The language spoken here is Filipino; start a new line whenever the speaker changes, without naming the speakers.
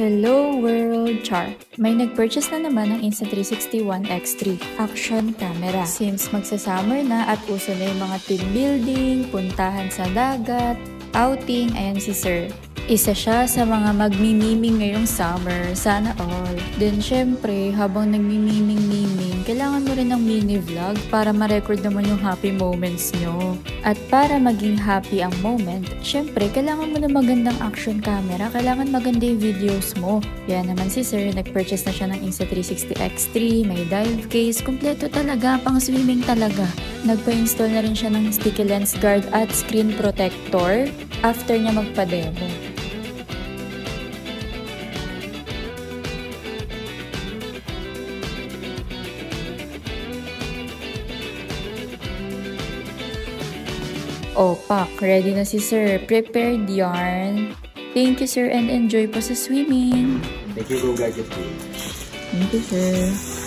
Hello world! Char! May nag-purchase na naman ng Insta360 ONE X3 action camera. Since magsa-summer na at uso na yung mga team building, puntahan sa dagat, outing, ayan si Sir. Isa siya sa mga magmimiming ngayong summer, sana all. Then syempre, habang nagmimiming-miming, kailangan mo rin ng mini vlog para ma-record naman yung happy moments nyo. At para maging happy ang moment, syempre, kailangan mo ng magandang action camera, kailangan maganda yung videos mo. Yan naman si Sir, nag-purchase na siya ng Insta360 X3, may dive case, kumpleto talaga, pang swimming talaga. Nagpa-install na rin siya ng sticky lens guard at screen protector after niya magpa-demo. Pak, ready na si Sir. Prepared yarn. Thank you, Sir, and enjoy po sa swimming.
Thank you, Go Gadget.
Thank you, Sir.